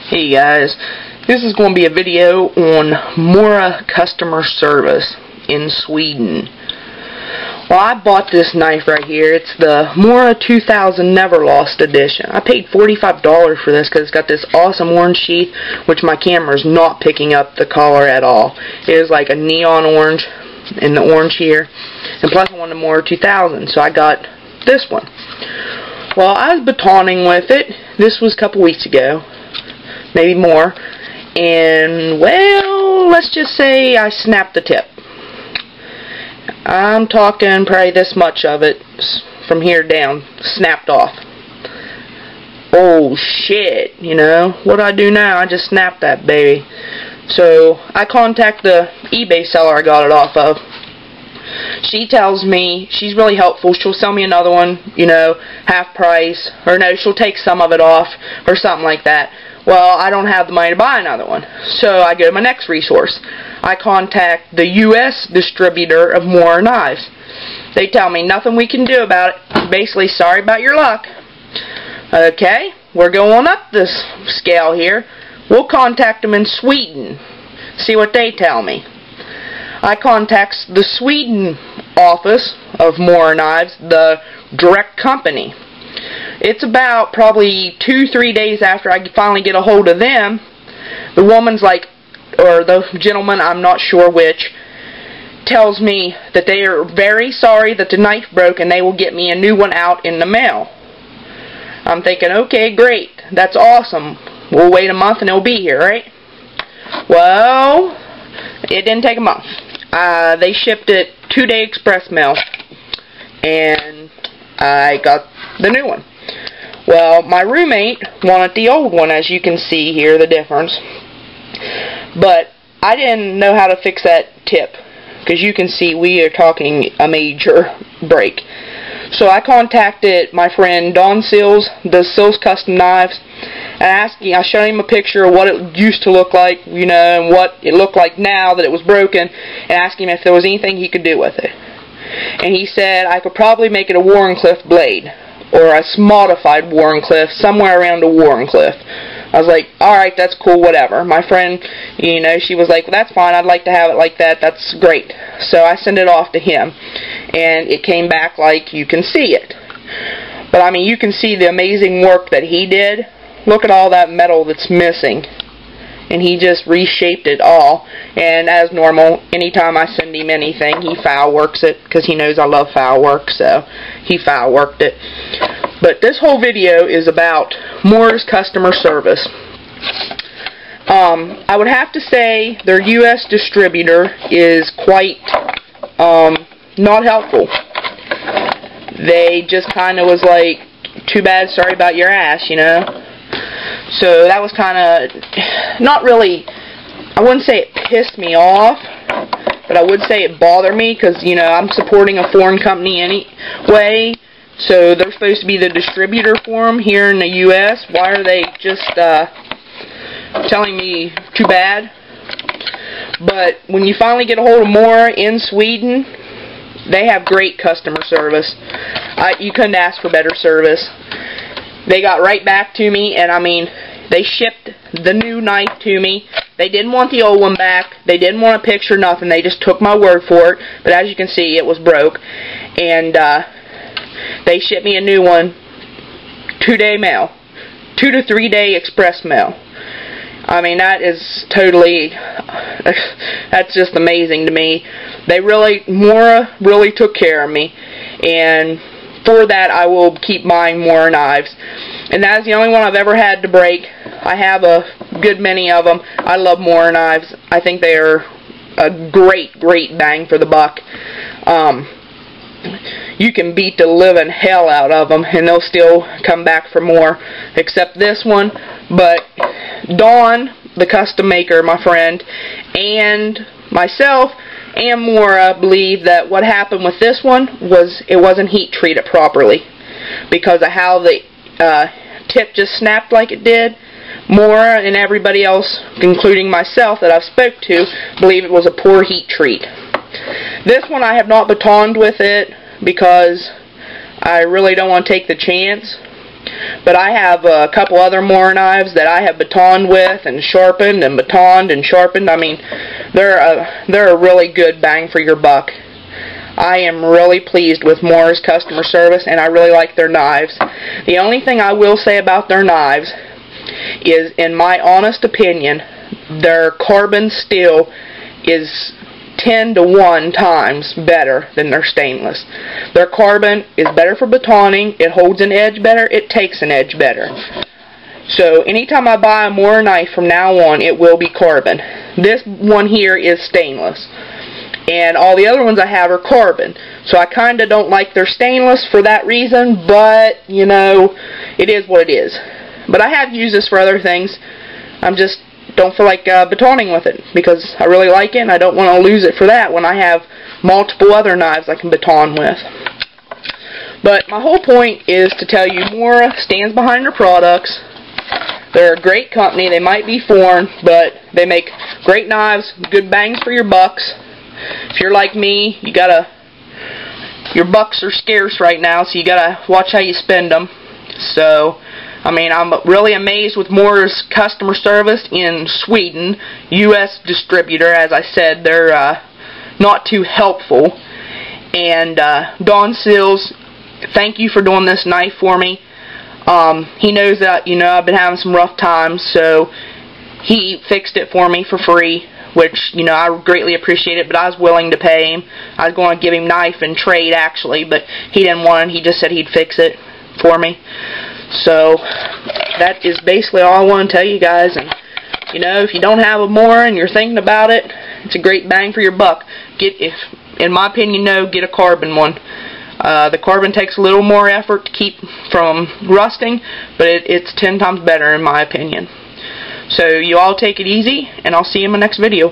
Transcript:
Hey guys, this is going to be a video on Mora customer service in Sweden. Well, I bought this knife right here. It's the Mora 2000 NeverLost edition. I paid $45 for this because it's got this awesome orange sheath, which my camera is not picking up the color at all. It is like a neon orange in the orange here. And plus I wanted the Mora 2000, so I got this one. Well, I was batoning with it. This was a couple weeks ago. Maybe more, and well, let's just say I snapped the tip. I'm talking probably this much of it from here down, snapped off. Oh shit, you know, what do I do now? I just snapped that baby. So I contact the eBay seller I got it off of. She tells me she's really helpful. She'll sell me another one, you know, half price, or no, she'll take some of it off or something like that. Well, I don't have the money to buy another one, so I go to my next resource. I contact the U.S. distributor of Mora knives. They tell me nothing we can do about it. Basically, sorry about your luck. Okay, we're going up this scale here. We'll contact them in Sweden, see what they tell me. I contact the Sweden office of Mora knives, the direct company. It's about probably 2-3 days after I finally get a hold of them. The woman's like, or the gentleman, I'm not sure which, tells me that they are very sorry that the knife broke and they will get me a new one out in the mail. I'm thinking, okay, great, that's awesome. We'll wait a month and it'll be here, right? Well, it didn't take a month. They shipped it 2-day express mail, and I got the new one. Well, my roommate wanted the old one, as you can see here, the difference. But I didn't know how to fix that tip, because you can see we are talking a major break. So I contacted my friend Don Sills, does Sills Custom Knives, and I showed him a picture of what it used to look like, you know, and what it looked like now that it was broken, and asked him if there was anything he could do with it. And he said I could probably make it a Wharncliffe blade, or a modified Wharncliffe, somewhere around a Wharncliffe. I was like, alright, that's cool, whatever. My friend, you know, she was like, well, that's fine, I'd like to have it like that, that's great. So I sent it off to him, and it came back like you can see it. But I mean, you can see the amazing work that he did. Look at all that metal that's missing. And he just reshaped it all. And as normal, anytime I send him anything, he foul works it, because he knows I love foul work, so he foul worked it. But this whole video is about Mora's customer service. I would have to say their U.S. distributor is quite not helpful. They just kind of was like, too bad, sorry about your ass, you know. So that was kind of, not really, I wouldn't say it pissed me off, but I would say it bothered me, because, you know, I'm supporting a foreign company anyway, so they're supposed to be the distributor for them here in the U.S. Why are they just telling me too bad? But when you finally get a hold of Mora in Sweden, they have great customer service. You couldn't ask for better service. They got right back to me, and I mean, they shipped the new knife to me. They didn't want the old one back. They didn't want a picture, nothing. They just took my word for it. But as you can see, it was broke. And they shipped me a new one, 2-day mail. 2 to 3 day express mail. I mean, that is totally, that's just amazing to me. Mora really took care of me. And for that, I will keep buying Mora knives. And that is the only one I've ever had to break. I have a good many of them. I love Mora knives. I think they are a great, great bang for the buck. You can beat the living hell out of them, and they'll still come back for more. Except this one. But Dawn, the custom maker, my friend, and myself, and Mora believe that what happened with this one was it wasn't heat treated properly, because of how the tip just snapped like it did. Mora and everybody else, including myself that I've spoke to, believe it was a poor heat treat. This one I have not batoned with it because I really don't want to take the chance. But I have a couple other Mora knives that I have batoned with and sharpened and batoned and sharpened. I mean, they're a really good bang for your buck. I am really pleased with Mora's customer service, and I really like their knives. The only thing I will say about their knives is, in my honest opinion, their carbon steel is 10 to 1 times better than their stainless. Their carbon is better for batoning, it holds an edge better, it takes an edge better. So anytime I buy a Mora knife from now on, it will be carbon. This one here is stainless. And all the other ones I have are carbon. So I kind of don't like their stainless for that reason, but, you know, it is what it is. But I have used this for other things. I'm just don't feel like batoning with it, because I really like it and I don't want to lose it for that when I have multiple other knives I can baton with. But my whole point is to tell you, Mora stands behind their products. They're a great company. They might be foreign, but they make great knives, good bangs for your bucks. If you're like me, your bucks are scarce right now, so you gotta watch how you spend them. So, I mean, I'm really amazed with Mora's customer service in Sweden. U.S. distributor, as I said, they're not too helpful. And Don Sills, thank you for doing this knife for me. He knows that, you know, I've been having some rough times, so he fixed it for me for free, which, you know, I greatly appreciate it, but I was willing to pay him. I was going to give him knife and trade, actually, but he didn't want it. He just said he'd fix it for me. So, that is basically all I want to tell you guys. And, you know, if you don't have a Mora and you're thinking about it, it's a great bang for your buck. In my opinion, get a carbon one. The carbon takes a little more effort to keep from rusting, but it's 10 times better in my opinion. So, you all take it easy, and I'll see you in my next video.